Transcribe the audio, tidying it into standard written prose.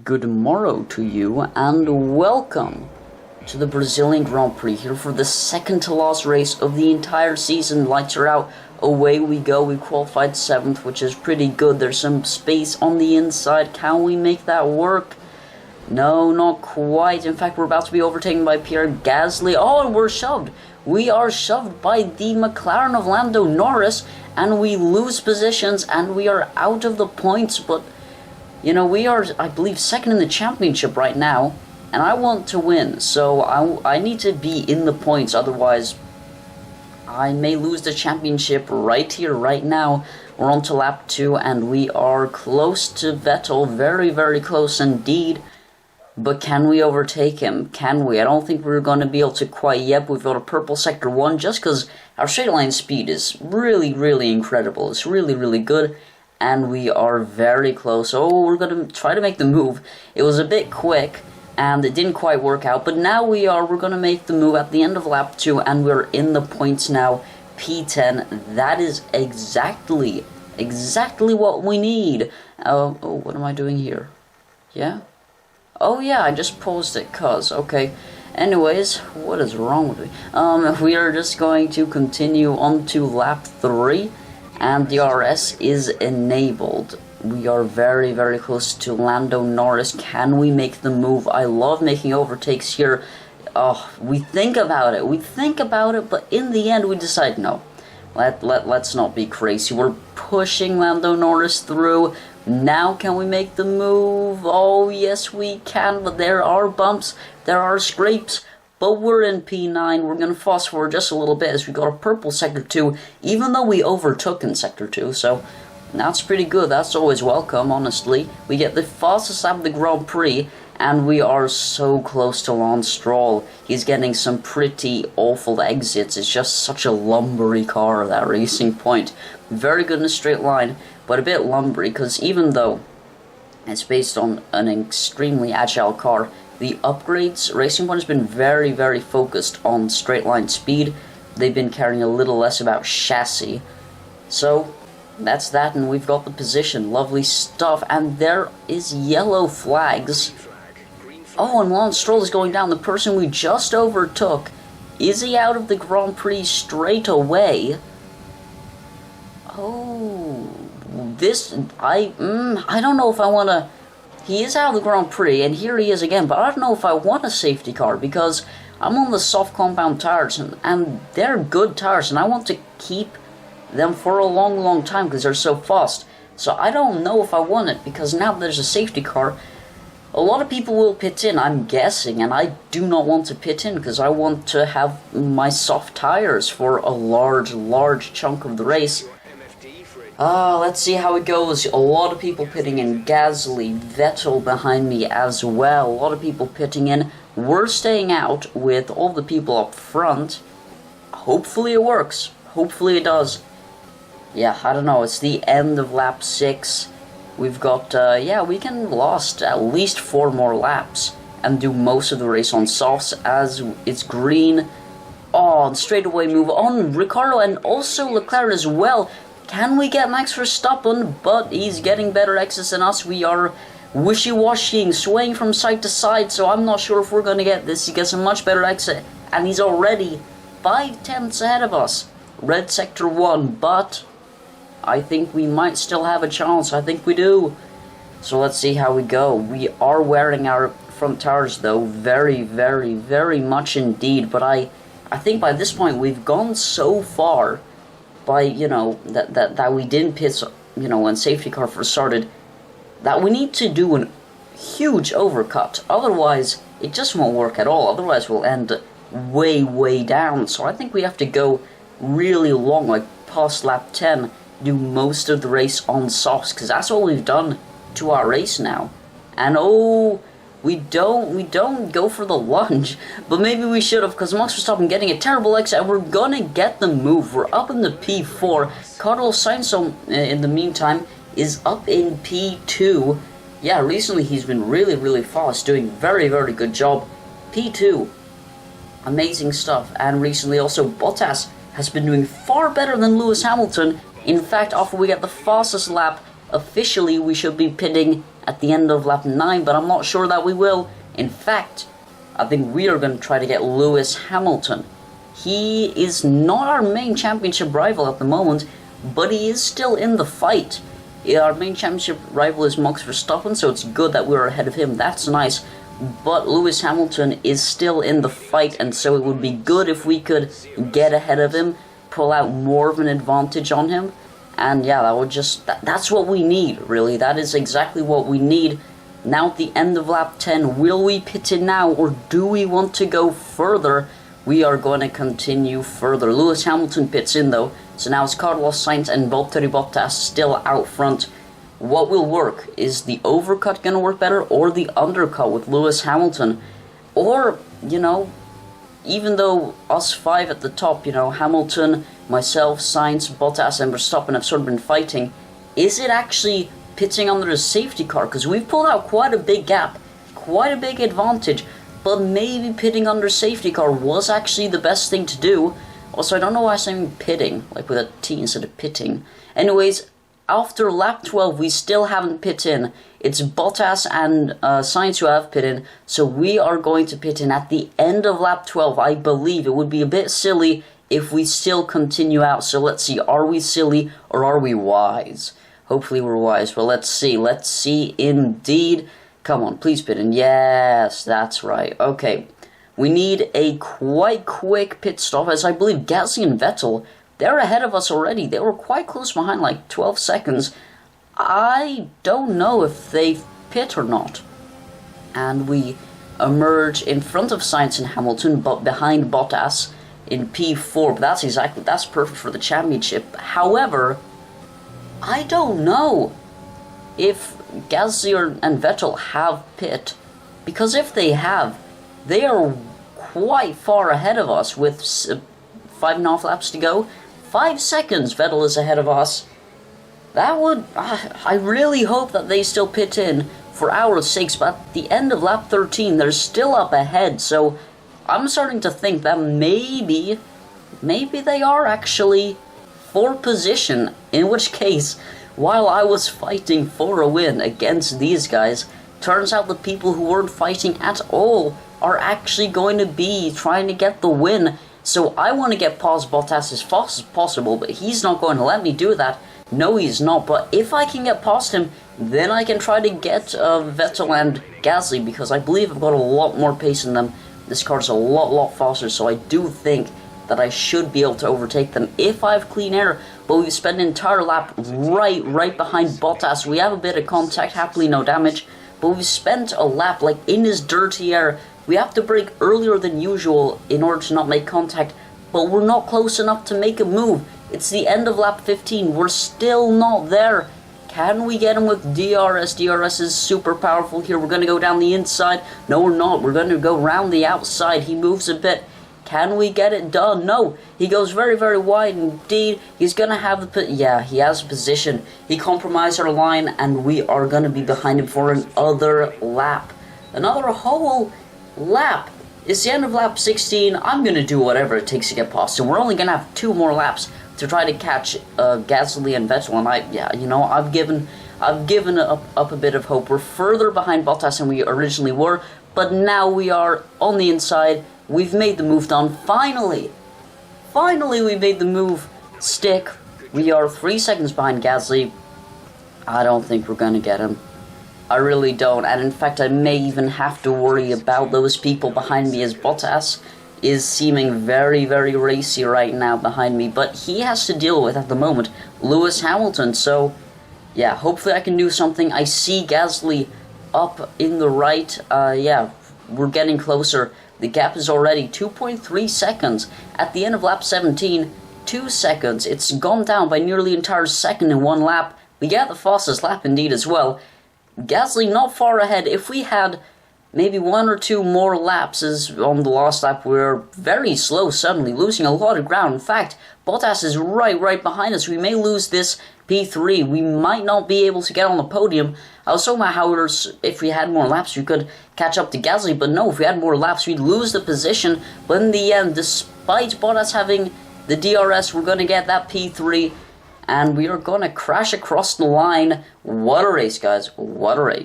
Good morrow to you and welcome to the Brazilian Grand Prix here for the second to last race of the entire season. Lights are out, away we go. We qualified 7th, which is pretty good. There's some space on the inside. Can we make that work? No, not quite. In fact, we're about to be overtaken by Pierre Gasly. Oh, and we're shoved. We are shoved by the McLaren of Lando Norris, and we lose positions, and we are out of the points. But, you know, we are, I believe, second in the championship right now, and I want to win. So I need to be in the points, otherwise I may lose the championship right here, right now. We're on to lap 2, and we are close to Vettel. Very, very close indeed. But can we overtake him? Can we? I don't think we're going to be able to quite yet. We've got a purple sector 1 just because our straight line speed is really, really incredible. It's really, really good. And we are very close. Oh, we're going to try to make the move. It was a bit quick and it didn't quite work out. But now we're going to make the move at the end of lap 2 and we're in the points now. P10. That is exactly what we need. Oh, what am I doing here? Yeah? Oh yeah, I just paused it, okay. Anyways, what is wrong with me? We are just going to continue on to lap 3, and the RS is enabled. We are very, very close to Lando Norris. Can we make the move? I love making overtakes here. We think about it, but in the end we decide no. Let's not be crazy. We're pushing Lando Norris through. Now can we make the move? Oh yes we can, but there are bumps, there are scrapes, but we're in P9. We're going to fast forward just a little bit as we got a purple sector 2, even though we overtook in sector 2, so that's pretty good. That's always welcome, honestly. We get the fastest lap of the Grand Prix, and we are so close to Lance Stroll. He's getting some pretty awful exits. It's just such a lumbery car, that Racing Point. Very good in a straight line, but a bit lumbery, because even though it's based on an extremely agile car, the upgrades, Racing Point has been very, very focused on straight line speed. They've been caring a little less about chassis. So that's that, and we've got the position. Lovely stuff, and there is yellow flags. Oh, and Lance Stroll is going down. The person we just overtook. Is he out of the Grand Prix straight away? Oh, I don't know if I want to. He is out of the Grand Prix, and here he is again, but I don't know if I want a safety car, because I'm on the soft compound tires, and they're good tires, and I want to keep them for a long, long time, because they're so fast. So I don't know if I want it, because now there's a safety car, a lot of people will pit in, I'm guessing, and I do not want to pit in, because I want to have my soft tires for a large, large chunk of the race. Let's see how it goes. A lot of people pitting in. Gasly, Vettel behind me as well. A lot of people pitting in. We're staying out with all the people up front. Hopefully it works. Hopefully it does. Yeah, I don't know. It's the end of lap 6. We've got, we can last at least 4 more laps and do most of the race on softs as it's green. Oh, and straightaway move on Ricciardo and also Leclerc as well. Can we get Max Verstappen? But he's getting better exits than us. We are wishy-washying, swaying from side to side, so I'm not sure if we're going to get this. He gets a much better exit, and he's already 5 tenths ahead of us. Red sector 1, but I think we might still have a chance. I think we do. So let's see how we go. We are wearing our front tires, though, very, very, very much indeed. But I think by this point we've gone so far by, that we didn't pit, when safety car first started, that we need to do a huge overcut. Otherwise, it just won't work at all. Otherwise, we'll end way, way down. So I think we have to go really long, like past lap 10, do most of the race on softs, because that's all we've done to our race now. And we don't go for the lunge, but maybe we should have, because Max Verstappen getting a terrible exit, and we're gonna get the move. We're up in the P4. Carlos Sainz, in the meantime, is up in P2. Yeah, recently he's been really, really fast, doing very, very good job. P2, amazing stuff. And recently also Bottas has been doing far better than Lewis Hamilton. In fact, after we get the fastest lap, officially we should be pitting at the end of lap 9, but I'm not sure that we will. In fact, I think we are going to try to get Lewis Hamilton. He is not our main championship rival at the moment, but he is still in the fight. Our main championship rival is Max Verstappen, so it's good that we're ahead of him. That's nice. But Lewis Hamilton is still in the fight, and so it would be good if we could get ahead of him, pull out more of an advantage on him. And yeah, that would just that's what we need, really. That is exactly what we need. Now at the end of lap 10, will we pit in now, or do we want to go further? We are going to continue further. Lewis Hamilton pits in though, so now it's Carlos Sainz and Valtteri Bottas still out front. What will work? Is the overcut going to work better, or the undercut with Lewis Hamilton? Or, you know, even though us 5 at the top, you know, Hamilton, myself, Sainz, Bottas and Verstappen have sort of been fighting, is it actually pitting under a safety car? Because we've pulled out quite a big gap, quite a big advantage, but maybe pitting under safety car was actually the best thing to do. Also, I don't know why I'm saying pitting, like with a T instead of pitting. Anyways, after lap 12, we still haven't pit in. It's Bottas and Sainz who have pit in, so we are going to pit in at the end of lap 12. I believe it would be a bit silly if we still continue out. So let's see, are we silly or are we wise? Hopefully we're wise, but let's see indeed. Come on, please pit in. Yes, that's right. Okay, we need a quite quick pit stop, as I believe Gasly and Vettel, they're ahead of us already. They were quite close behind, like 12 seconds. I don't know if they pit or not. And we emerge in front of Sainz and Hamilton, but behind Bottas in P4. But that's perfect for the championship. However, I don't know if Gasly and Vettel have pit, because if they have, they are quite far ahead of us with 5.5 laps to go. 5 seconds Vettel is ahead of us. That would, I really hope that they still pit in for our sakes, but at the end of lap 13, they're still up ahead, so I'm starting to think that maybe they are actually for position, in which case, while I was fighting for a win against these guys, turns out the people who weren't fighting at all are actually going to be trying to get the win. So I want to get past Bottas as fast as possible, but he's not going to let me do that. No, he's not, but if I can get past him, then I can try to get Vettel and Gasly, because I believe I've got a lot more pace in them. This car's a lot faster, so I do think that I should be able to overtake them if I have clean air. But we've spent an entire lap right behind Bottas. We have a bit of contact, happily no damage, but we've spent a lap like in his dirty air. We have to brake earlier than usual in order to not make contact, but we're not close enough to make a move. It's the end of lap 15. We're still not there. Can we get him with DRS? DRS is super powerful here. We're going to go down the inside. No, we're not. We're going to go round the outside. He moves a bit. Can we get it done? No. He goes very wide indeed. He's going to have the... Yeah, he has a position. He compromised our line, and we are going to be behind him for another lap. Another whole lap. It's the end of lap 16. I'm going to do whatever it takes to get past him. We're only going to have 2 more laps to try to catch Gasly and Vettel, and I've given up a bit of hope. We're further behind Bottas than we originally were, but now we are on the inside. We've made the move done. Finally we made the move stick. We are 3 seconds behind Gasly. I don't think we're going to get him. I really don't, and in fact I may even have to worry about those people behind me, as Bottas is seeming very racy right now behind me, but he has to deal with, at the moment, Lewis Hamilton. So yeah, hopefully I can do something. I see Gasly up in the right. Yeah, we're getting closer. The gap is already 2.3 seconds. At the end of lap 17, 2 seconds. It's gone down by nearly an entire second in 1 lap. We get the fastest lap indeed as well. Gasly not far ahead. If we had maybe 1 or 2 more lapses on the last lap, we're very slow suddenly, losing a lot of ground. In fact, Bottas is right behind us. We may lose this P3. We might not be able to get on the podium. I was talking about how if we had more laps, we could catch up to Gasly, but no, if we had more laps, we'd lose the position. But in the end, despite Bottas having the DRS, we're going to get that P3, and we are going to crash across the line. What a race, guys. What a race.